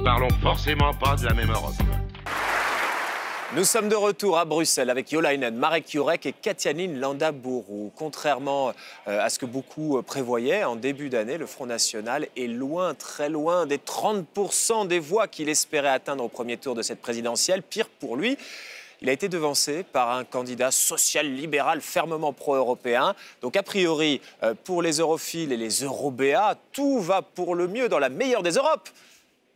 parlons forcément pas de la même Europe. Nous sommes de retour à Bruxelles avec Jo Leinen, Marek Jurek et Katianin Landaburu. Contrairement à ce que beaucoup prévoyaient en début d'année, le Front National est loin, très loin des 30% des voix qu'il espérait atteindre au premier tour de cette présidentielle. Pire pour lui, il a été devancé par un candidat social-libéral fermement pro-européen. Donc a priori, pour les europhiles et les eurobéats, tout va pour le mieux dans la meilleure des Europes.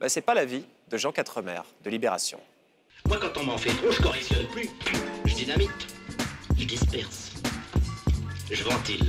Ben, ce n'est pas l'avis de Jean Quatremer de Libération. Moi, quand on m'en fait trop, je correctionne plus. Je dynamite, je disperse, je ventile.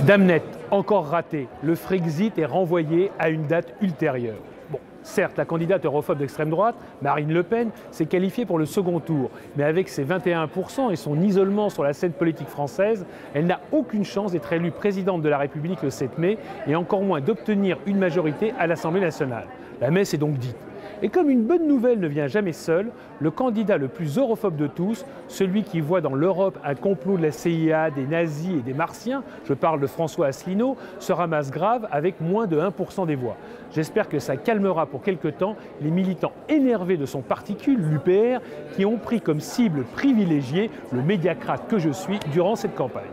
Damnet, encore raté. Le Frexit est renvoyé à une date ultérieure. Bon, certes, la candidate europhobe d'extrême droite, Marine Le Pen, s'est qualifiée pour le second tour. Mais avec ses 21% et son isolement sur la scène politique française, elle n'a aucune chance d'être élue présidente de la République le 7 mai et encore moins d'obtenir une majorité à l'Assemblée nationale. La messe est donc dite. Et comme une bonne nouvelle ne vient jamais seule, le candidat le plus europhobe de tous, celui qui voit dans l'Europe un complot de la CIA, des nazis et des martiens, je parle de François Asselineau, se ramasse grave avec moins de 1% des voix. J'espère que ça calmera pour quelque temps les militants énervés de son particule, l'UPR, qui ont pris comme cible privilégiée le médiacrate que je suis durant cette campagne.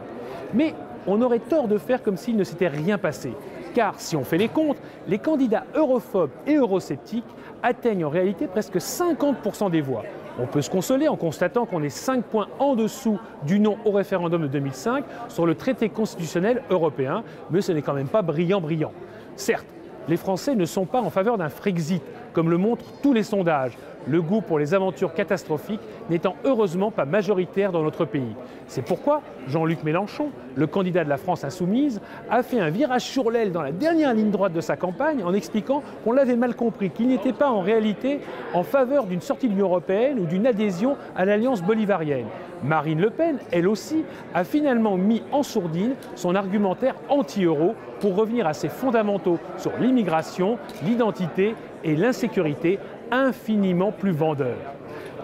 Mais on aurait tort de faire comme s'il ne s'était rien passé. Car si on fait les comptes, les candidats europhobes et eurosceptiques atteignent en réalité presque 50% des voix. On peut se consoler en constatant qu'on est 5 points en dessous du non au référendum de 2005 sur le traité constitutionnel européen, mais ce n'est quand même pas brillant. Certes, les Français ne sont pas en faveur d'un Frexit, comme le montrent tous les sondages, le goût pour les aventures catastrophiques n'étant heureusement pas majoritaire dans notre pays. C'est pourquoi Jean-Luc Mélenchon, le candidat de la France insoumise, a fait un virage sur l'aile dans la dernière ligne droite de sa campagne en expliquant qu'on l'avait mal compris, qu'il n'était pas en réalité en faveur d'une sortie de l'Union européenne ou d'une adhésion à l'alliance bolivarienne. Marine Le Pen, elle aussi, a finalement mis en sourdine son argumentaire anti-euro pour revenir à ses fondamentaux sur l'immigration, l'identité et l'insécurité, infiniment plus vendeurs.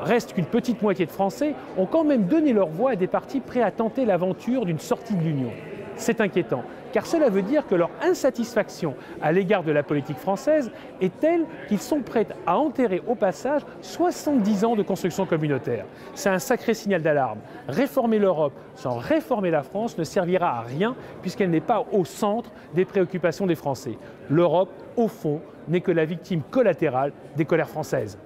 Reste qu'une petite moitié de Français ont quand même donné leur voix à des partis prêts à tenter l'aventure d'une sortie de l'Union. C'est inquiétant, car cela veut dire que leur insatisfaction à l'égard de la politique française est telle qu'ils sont prêts à enterrer au passage 70 ans de construction communautaire. C'est un sacré signal d'alarme. Réformer l'Europe sans réformer la France ne servira à rien puisqu'elle n'est pas au centre des préoccupations des Français. L'Europe, au fond, n'est que la victime collatérale des colères françaises.